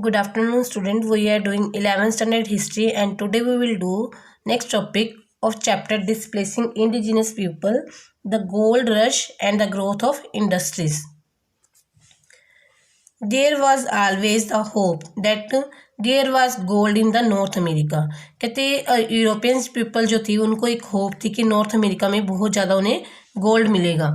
Good afternoon, student. We are doing 11th standard history, and today we will do next topic of chapter displacing indigenous people, the gold rush and the growth of industries. There was always a hope that there was gold in the North America. कहते Europeans people जो थी उनको एक hope थी कि north America में बहुत ज़्यादा उन्हें गोल्ड मिलेगा.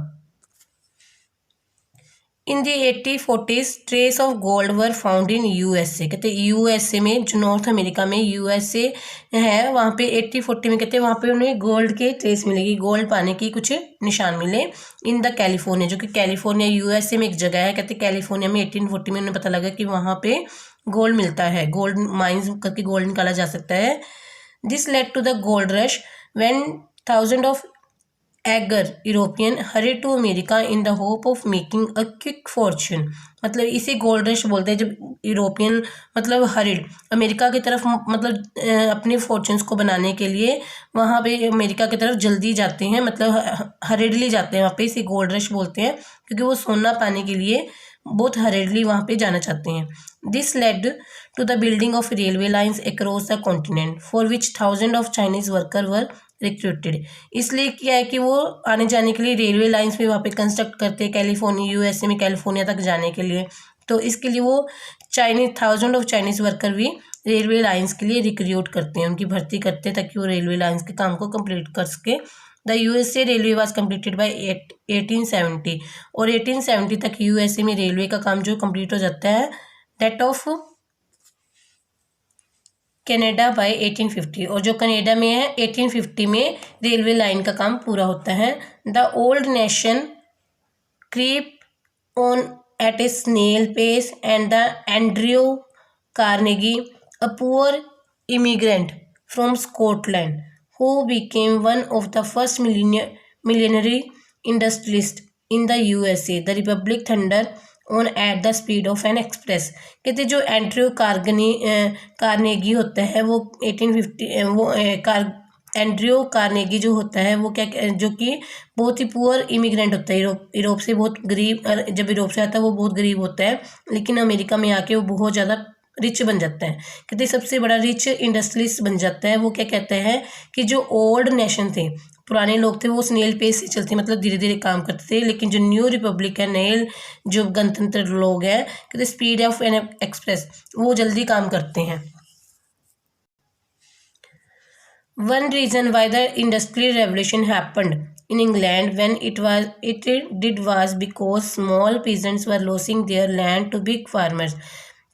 इन दी 1840s trace of gold were found in USA. कहते यूएसए में जो नॉर्थ अमेरिका में यूएसए है वहाँ पे 1840 में कहते हैं वहाँ पे उन्हें गोल्ड के ट्रेस मिलेगी, गोल्ड पाने की कुछ निशान मिले. इन द कैलिफोर्निया, जो कि कैलिफोर्निया यूएसए में एक जगह है. कहते कैलिफोर्निया में 1840 में उन्हें पता लगा कि वहाँ पे गोल्ड मिलता है, गोल्ड माइंस करके गोल्ड निकाला जा सकता है. This led to the gold rush when thousand of eager European hurry to America in the hope of making a quick fortune. मतलब इसे गोल्ड रश बोलते हैं जब यूरोपियन मतलब हरिड अमेरिका की तरफ मतलब अपने फॉर्च्यून्स को बनाने के लिए वहाँ पे अमेरिका की तरफ जल्दी जाते हैं, मतलब हरिडली जाते हैं वहाँ पे. इसे गोल्ड रश बोलते हैं क्योंकि वो सोना पाने के लिए बहुत हरिडली वहाँ पे जाना चाहते हैं. This led to the building of railway lines across the continent for which thousand of Chinese worker were recruited. इसलिए क्या है कि वो आने जाने के लिए रेलवे लाइंस में वहाँ पे कंस्ट्रक्ट करते हैं कैलिफोर्निया यूएसए में कैलिफोर्निया तक जाने के लिए. तो इसके लिए वो थाउजेंड ऑफ चाइनीज़ वर्कर भी रेलवे लाइंस के लिए रिक्रूट करते हैं, उनकी भर्ती करते हैं ताकि वो रेलवे लाइंस के काम को कंप्लीट कर सके. The USA railway was completed by 1870 और 1870 तक यूएसए में रेलवे का काम जो कंप्लीट हो जाता है. दैट ऑफ कनाडा बाय 1850 और जो कनाडा में है 1850 में रेलवे लाइन का काम पूरा होता है. The old nation creep on at a snail pace and the Andrew Carnegie a poor immigrant from Scotland who became one of the first millionaire industrialist in the USA. The republic thunder on at the speed of an express. कहते जो Andrew Carnegie होता है वो 1850 वो Andrew Carnegie जो होता है वो क्या जो कि बहुत ही पुअर इमिग्रेंट होता है, यूरोप से बहुत गरीब. जब यूरोप से आता है वो बहुत गरीब होता है लेकिन अमेरिका में आके वो बहुत ज़्यादा रिच बन जाता है. कहते सबसे बड़ा रिच इंडस्ट्रियलिस्ट बन जाता है. वो क्या कहते हैं कि जो ओल्ड नेशन थे, पुराने लोग थे, वो स्नेल पेस से चलते मतलब धीरे धीरे काम करते थे. लेकिन जो न्यू रिपब्लिक है, नए जो गणतंत्र लोग हैं, कहते स्पीड ऑफ एन एक्सप्रेस, वो जल्दी काम करते हैं. One reason why the industrial revolution happened in England when it did was because small peasants were losing their land to big farmers.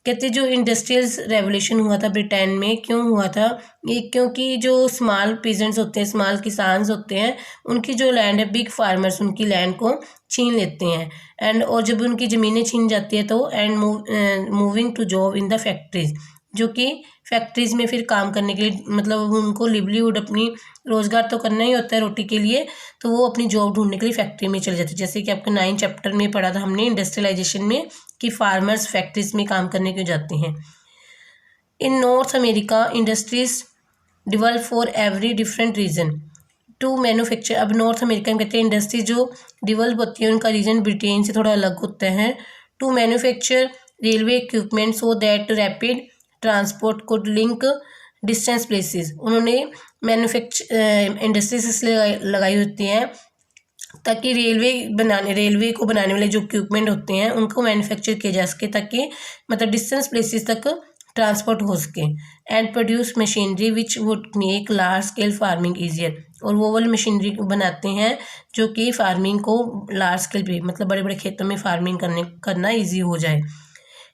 कहते जो इंडस्ट्रियल रेवोल्यूशन हुआ था ब्रिटेन में क्यों हुआ था ये, क्योंकि जो स्मॉल पीजेंट्स होते हैं, स्मॉल किसान होते हैं, उनकी जो लैंड है बिग फार्मर्स उनकी लैंड को छीन लेते हैं. एंड और जब उनकी ज़मीनें छीन जाती है तो and moving to job in the factories, जो कि फैक्ट्रीज़ में फिर काम करने के लिए मतलब उनको लिवलीहुड अपनी रोज़गार तो करना ही होता है रोटी के लिए, तो वो अपनी जॉब ढूंढने के लिए फैक्ट्री में चले जाते हैं. जैसे कि आपके 9 चैप्टर में पढ़ा था हमने इंडस्ट्रियलाइजेशन में कि फार्मर्स फैक्ट्रीज में काम करने क्यों जाते हैं. In North America industries develop for every different region to manufacture. अब नॉर्थ अमेरिका में कहते हैं इंडस्ट्रीज जो डिवेल्प होती है उनका रीजन ब्रिटेन से थोड़ा अलग होता है. To manufacture railway equipment so that rapid transport could link distance places. उन्होंने इंडस्ट्रीज इसलिए लगाई होती हैं ताकि रेलवे को बनाने वाले जो इक्विपमेंट होते हैं उनको मैन्युफैक्चर किया जा सके ताकि मतलब डिस्टेंस प्लेसेस तक ट्रांसपोर्ट हो सके. And produce machinery which would make large scale farming easier. और वो वाली मशीनरी बनाते हैं जो कि फार्मिंग को लार्ज स्केल पे मतलब बड़े बड़े खेतों में फार्मिंग करना ईजी हो जाए.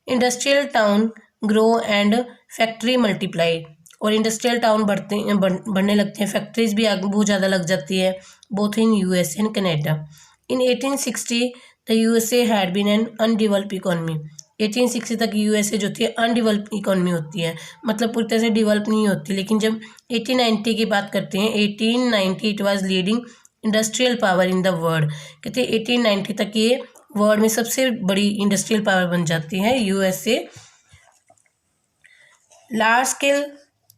Industrial town grow and factory multiply. और इंडस्ट्रियल टाउन बढ़ने लगते हैं, फैक्ट्रीज भी आगे बहुत ज़्यादा लग जाती है both in US and Canada. In 1860 the USA had been an undeveloped economy. 1860 तक यूएसए जो थी अनडेवलप्ड इकोनॉमी होती है, मतलब पूरी तरह से डेवलप नहीं होती. लेकिन जब 1890 की बात करते हैं 1890 it was leading industrial power in the world. कहते हैं 1890 तक ये वर्ल्ड में सबसे बड़ी इंडस्ट्रियल पावर बन जाती है USA. Large scale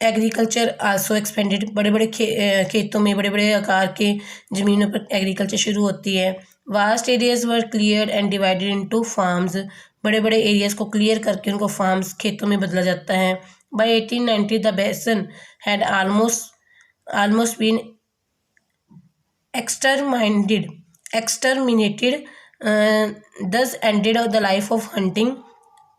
agriculture also expanded. बड़े बड़े खेतों में बड़े बड़े आकार के ज़मीनों पर एग्रीकल्चर शुरू होती है. Vast areas were cleared and divided into farms बड़े बड़े एरियाज को क्लियर करके उनको फार्म्स खेतों में बदला जाता है। बाय 1890 द बेसन had almost been exterminated, thus ended the life of hunting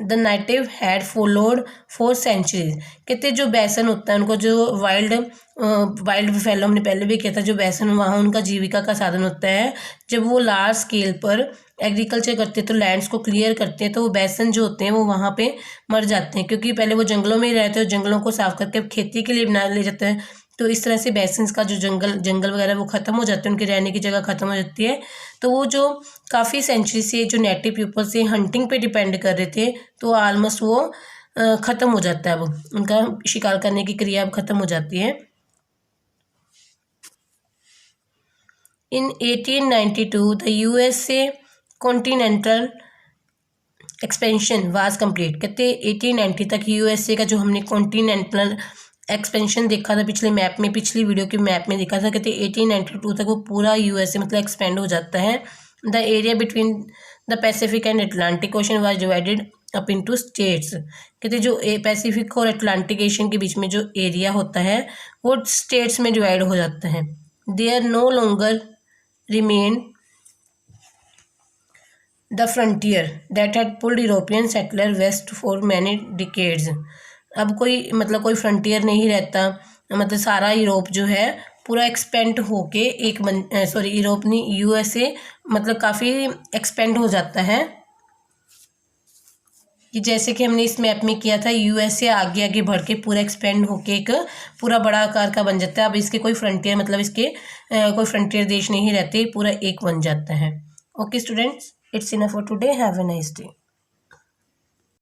the native had followed for centuries। कहते जो बैसन होता है उनको जो वाइल्ड फैलो हमने पहले भी किया था, जो बैसन वहाँ उनका जीविका का साधन होता है। जब वो लार्ज स्केल पर एग्रीकल्चर करते हैं तो लैंड्स को क्लियर करते हैं, तो वो बैसन जो होते हैं वो वहाँ पे मर जाते हैं, क्योंकि पहले वो जंगलों में ही रहते हैं, जंगलों को साफ करके खेती के लिए बना ले जाते हैं। तो इस तरह से बेसिन्स का जो जंगल वगैरह वो ख़त्म हो जाते हैं, उनकी रहने की जगह ख़त्म हो जाती है। तो वो जो काफ़ी सेंचुरी से जो नेटिव पीपल से हंटिंग पे डिपेंड कर रहे थे, तो ऑलमोस्ट वो ख़त्म हो जाता है, अब उनका शिकार करने की क्रिया अब ख़त्म हो जाती है। इन 1892 the USA continental expansion was complete. कहते 1890 तक USA का जो हमने कॉन्टिनेंटल एक्सपेंशन देखा था पिछले मैप में, पिछली वीडियो के मैप में देखा था, कहते 1892 तक वो पूरा USA मतलब एक्सपेंड हो जाता है। The area between the Pacific and Atlantic ocean was divided up into states. कहते जो पैसिफिक और अटलांटिक एशियन के बीच में जो एरिया होता है वो स्टेट्स में डिवाइड हो जाता है। There no longer remain the frontier that had pulled European settler west for many decades. अब कोई फ्रंटियर नहीं रहता, मतलब सारा यूरोप जो है पूरा एक्सपेंड होके यूरोप नहीं, USA मतलब काफ़ी एक्सपेंड हो जाता है। कि जैसे कि हमने इस मैप में किया था, USA आगे आगे बढ़ के पूरा एक्सपेंड होके एक पूरा बड़ा आकार का बन जाता है। अब इसके कोई फ्रंटियर कोई फ्रंटियर देश नहीं रहते, पूरा एक बन जाता है। Okay students, it's enough for today, have a nice day.